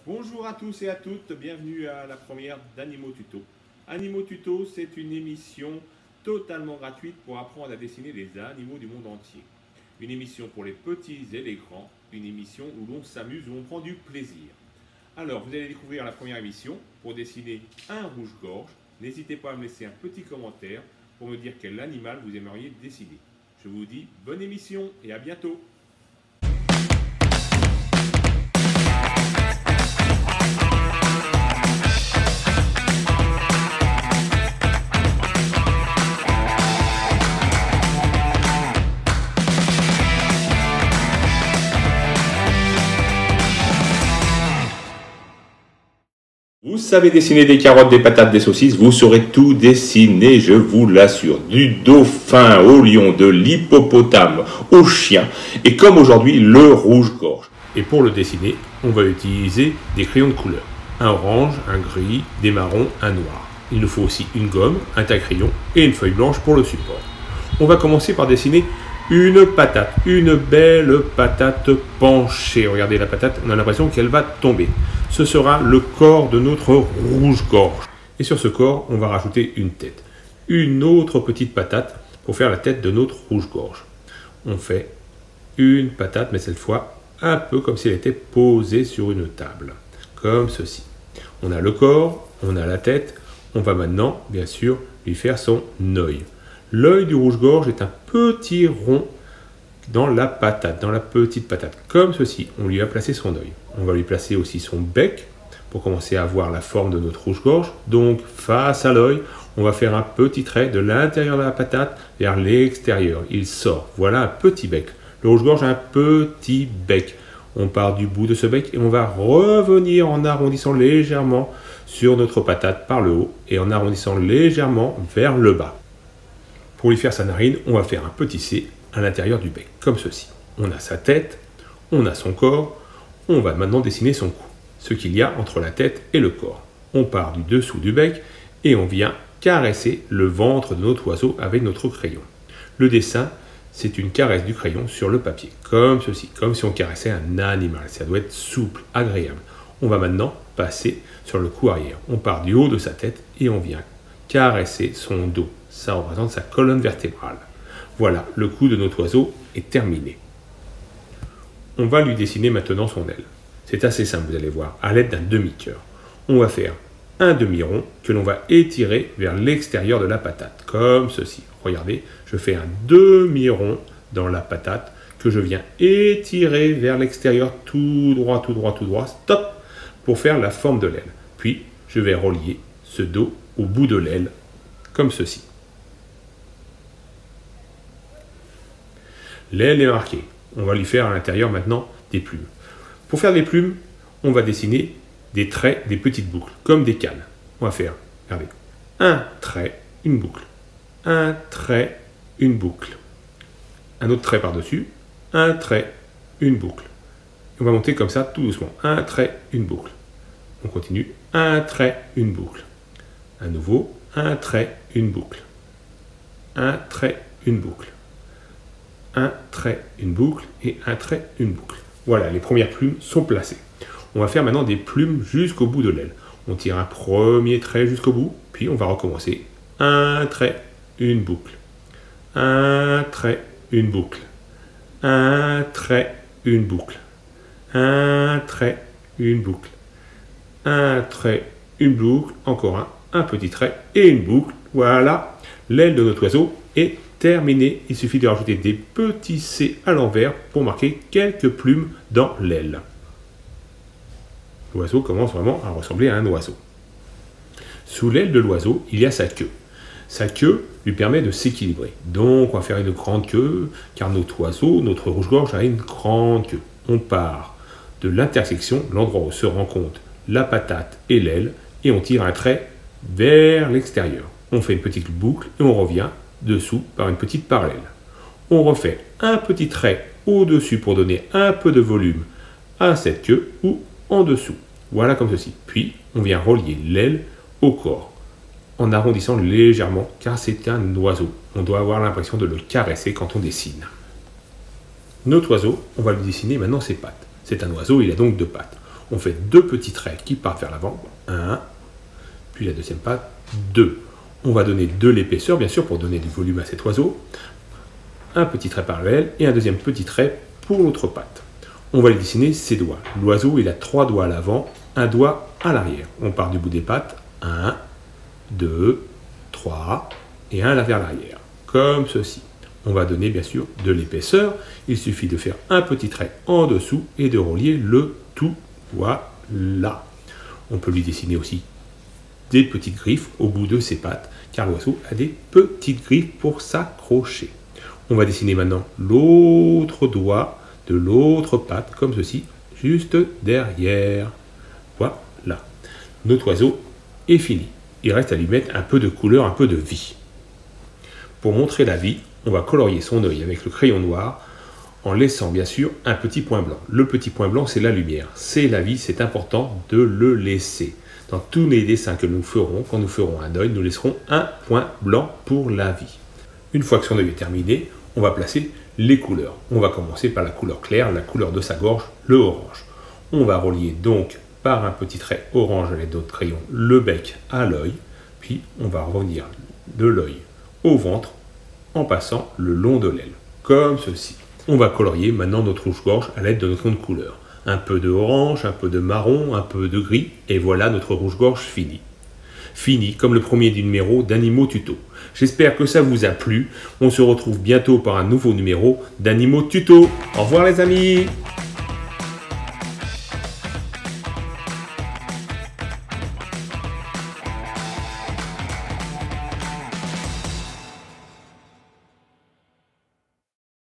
Bonjour à tous et à toutes, bienvenue à la première d'Animaux Tuto. Animaux Tuto, c'est une émission totalement gratuite pour apprendre à dessiner les animaux du monde entier. Une émission pour les petits et les grands, une émission où l'on s'amuse, où on prend du plaisir. Alors, vous allez découvrir la première émission pour dessiner un rouge-gorge. N'hésitez pas à me laisser un petit commentaire pour me dire quel animal vous aimeriez dessiner. Je vous dis bonne émission et à bientôt. Vous savez dessiner des carottes, des patates, des saucisses, vous saurez tout dessiner, je vous l'assure. Du dauphin au lion, de l'hippopotame au chien, et comme aujourd'hui, le rouge-gorge. Et pour le dessiner, on va utiliser des crayons de couleur. Un orange, un gris, des marrons, un noir. Il nous faut aussi une gomme, un taille-crayon et une feuille blanche pour le support. On va commencer par dessiner une patate, une belle patate penchée. Regardez la patate, on a l'impression qu'elle va tomber. Ce sera le corps de notre rouge-gorge. Et sur ce corps, on va rajouter une tête. Une autre petite patate pour faire la tête de notre rouge-gorge. On fait une patate, mais cette fois, un peu comme si elle était posée sur une table. Comme ceci. On a le corps, on a la tête. On va maintenant, bien sûr, lui faire son œil. L'œil du rouge-gorge est un petit rond dans la patate, dans la petite patate, comme ceci. On lui a placé son œil. On va lui placer aussi son bec pour commencer à voir la forme de notre rouge-gorge. Donc, face à l'œil, on va faire un petit trait de l'intérieur de la patate vers l'extérieur. Il sort. Voilà un petit bec. Le rouge-gorge a un petit bec. On part du bout de ce bec et on va revenir en arrondissant légèrement sur notre patate par le haut et en arrondissant légèrement vers le bas. Pour lui faire sa narine, on va faire un petit C à l'intérieur du bec, comme ceci. On a sa tête, on a son corps, on va maintenant dessiner son cou, ce qu'il y a entre la tête et le corps. On part du dessous du bec et on vient caresser le ventre de notre oiseau avec notre crayon. Le dessin, c'est une caresse du crayon sur le papier, comme ceci, comme si on caressait un animal. Ça doit être souple, agréable. On va maintenant passer sur le cou arrière. On part du haut de sa tête et on vient caresser son dos. Ça représente sa colonne vertébrale. Voilà, le cou de notre oiseau est terminé. On va lui dessiner maintenant son aile. C'est assez simple, vous allez voir, à l'aide d'un demi-cœur. On va faire un demi-rond que l'on va étirer vers l'extérieur de la patate, comme ceci. Regardez, je fais un demi-rond dans la patate que je viens étirer vers l'extérieur, tout droit, tout droit, tout droit, stop, pour faire la forme de l'aile. Puis, je vais relier ce dos au bout de l'aile, comme ceci. L'aile est marquée. On va lui faire à l'intérieur maintenant des plumes. Pour faire des plumes, on va dessiner des traits, des petites boucles, comme des cannes. On va faire, regardez, un trait, une boucle. Un trait, une boucle. Un autre trait par-dessus, un trait, une boucle. On va monter comme ça tout doucement. Un trait, une boucle. On continue, un trait, une boucle. À nouveau, un trait, une boucle. Un trait, une boucle. Un trait, une boucle et un trait, une boucle. Voilà, les premières plumes sont placées. On va faire maintenant des plumes jusqu'au bout de l'aile. On tire un premier trait jusqu'au bout, puis on va recommencer. Un trait, une boucle. Un trait, une boucle. Un trait, une boucle. Un trait, une boucle. Un trait, une boucle. Encore un petit trait et une boucle. Voilà, l'aile de notre oiseau est terminé, il suffit de rajouter des petits C à l'envers pour marquer quelques plumes dans l'aile. L'oiseau commence vraiment à ressembler à un oiseau. Sous l'aile de l'oiseau, il y a sa queue. Sa queue lui permet de s'équilibrer. Donc on va faire une grande queue, car notre oiseau, notre rouge-gorge a une grande queue. On part de l'intersection, l'endroit où se rencontrent la patate et l'aile, et on tire un trait vers l'extérieur. On fait une petite boucle et on revient dessous par une petite parallèle. On refait un petit trait au-dessus pour donner un peu de volume à cette queue ou en dessous. Voilà comme ceci. Puis on vient relier l'aile au corps en arrondissant légèrement car c'est un oiseau. On doit avoir l'impression de le caresser quand on dessine. Notre oiseau, on va lui dessiner maintenant ses pattes. C'est un oiseau, il a donc deux pattes. On fait 2 petits traits qui partent vers l'avant. 1, puis la deuxième patte, 2. On va donner de l'épaisseur, bien sûr, pour donner du volume à cet oiseau. Un petit trait parallèle et un deuxième petit trait pour l'autre patte. On va les dessiner ses doigts. L'oiseau, il a 3 doigts à l'avant, un doigt à l'arrière. On part du bout des pattes. 1, 2, 3 et un là vers l'arrière. Comme ceci. On va donner, bien sûr, de l'épaisseur. Il suffit de faire un petit trait en dessous et de relier le tout. Voilà. On peut lui dessiner aussi des petites griffes au bout de ses pattes, car l'oiseau a des petites griffes pour s'accrocher. On va dessiner maintenant l'autre doigt de l'autre patte, comme ceci, juste derrière. Voilà. Notre oiseau est fini. Il reste à lui mettre un peu de couleur, un peu de vie. Pour montrer la vie, on va colorier son œil avec le crayon noir, en laissant bien sûr un petit point blanc. Le petit point blanc, c'est la lumière. C'est la vie, c'est important de le laisser. Dans tous les dessins que nous ferons, quand nous ferons un œil, nous laisserons un point blanc pour la vie. Une fois que son œil est terminé, on va placer les couleurs. On va commencer par la couleur claire, la couleur de sa gorge, le orange. On va relier donc par un petit trait orange à l'aide d'autres crayons le bec à l'œil, puis on va revenir de l'œil au ventre en passant le long de l'aile, comme ceci. On va colorier maintenant notre rouge-gorge à l'aide de notre compte couleur. Un peu de orange, un peu de marron, un peu de gris, et voilà notre rouge-gorge fini. Fini comme le premier numéro d'Animaux Tuto. J'espère que ça vous a plu. On se retrouve bientôt par un nouveau numéro d'Animaux Tuto. Au revoir les amis!